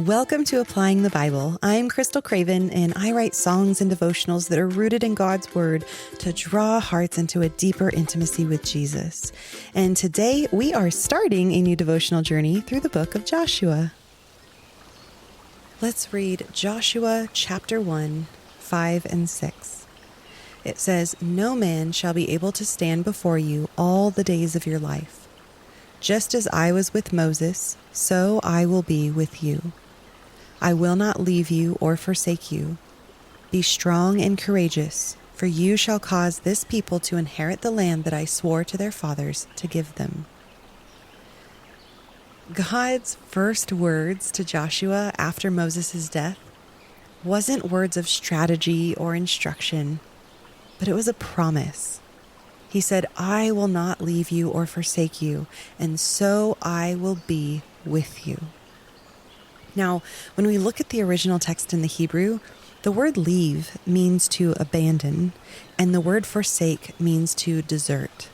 Welcome to Applying the Bible. I'm Crystal Craven, and I write songs and devotionals that are rooted in God's Word to draw hearts into a deeper intimacy with Jesus. And today we are starting a new devotional journey through the book of Joshua. Let's read Joshua chapter 1, 5 and 6. It says, "No man shall be able to stand before you all the days of your life. Just as I was with Moses, so I will be with you. I will not leave you or forsake you. Be strong and courageous, for you shall cause this people to inherit the land that I swore to their fathers to give them." God's first words to Joshua after Moses' death wasn't words of strategy or instruction, but it was a promise. He said, "I will not leave you or forsake you, and so I will be with you." Now, when we look at the original text in the Hebrew, the word leave means to abandon, and the word forsake means to desert.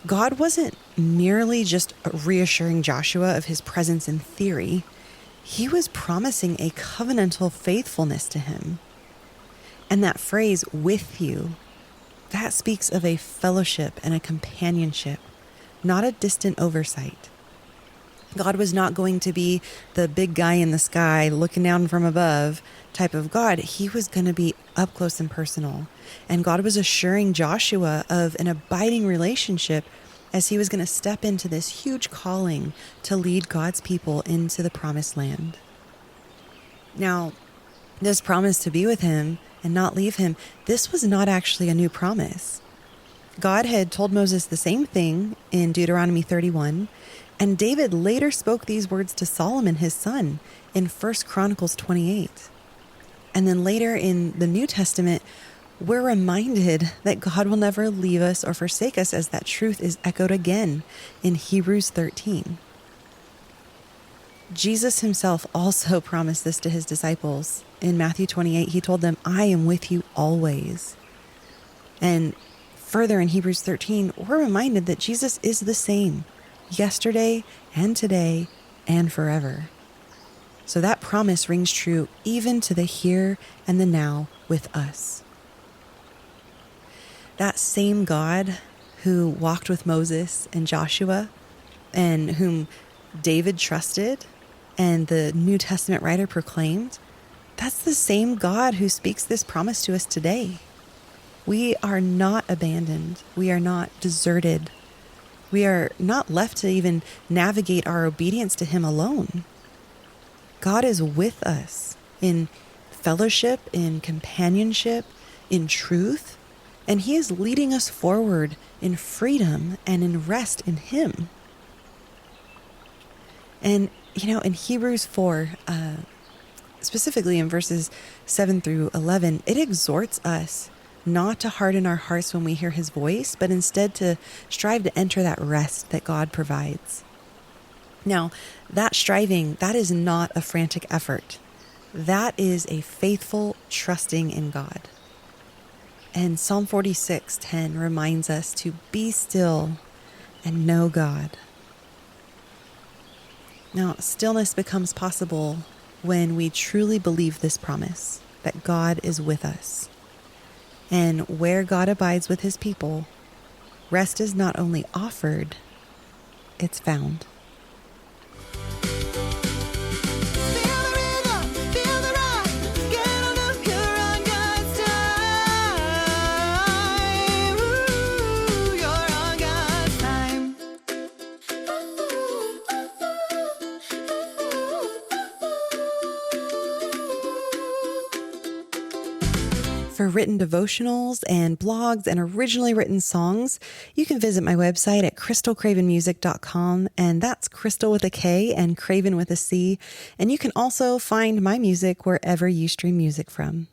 God wasn't merely just reassuring Joshua of his presence in theory. He was promising a covenantal faithfulness to him. And that phrase, "with you," that speaks of a fellowship and a companionship, not a distant oversight. God was not going to be the big guy in the sky looking down from above type of God. He was going to be up close and personal. And God was assuring Joshua of an abiding relationship as he was going to step into this huge calling to lead God's people into the promised land. Now, this promise to be with him and not leave him, this was not actually a new promise. God had told Moses the same thing in Deuteronomy 31, and David later spoke these words to Solomon, his son, in 1 Chronicles 28. And then later in the New Testament, we're reminded that God will never leave us or forsake us, as that truth is echoed again in Hebrews 13. Jesus himself also promised this to his disciples. In Matthew 28, he told them, "I am with you always." And further in Hebrews 13, we're reminded that Jesus is the same yesterday and today and forever. So that promise rings true even to the here and the now with us. That same God who walked with Moses and Joshua and whom David trusted and the New Testament writer proclaimed, that's the same God who speaks this promise to us today. We are not abandoned. We are not deserted. We are not left to even navigate our obedience to him alone. God is with us in fellowship, in companionship, in truth, and he is leading us forward in freedom and in rest in him. And, in Hebrews 4, specifically in verses 7 through 11, it exhorts us not to harden our hearts when we hear his voice, but instead to strive to enter that rest that God provides. Now, that striving, that is not a frantic effort. That is a faithful trusting in God. And Psalm 46:10 reminds us to be still and know God. Now, stillness becomes possible when we truly believe this promise, that God is with us. And where God abides with his people, rest is not only offered, it's found. For written devotionals and blogs and originally written songs, you can visit my website at crystalcravenmusic.com, and that's Crystal with a K and Craven with a C. And you can also find my music wherever you stream music from.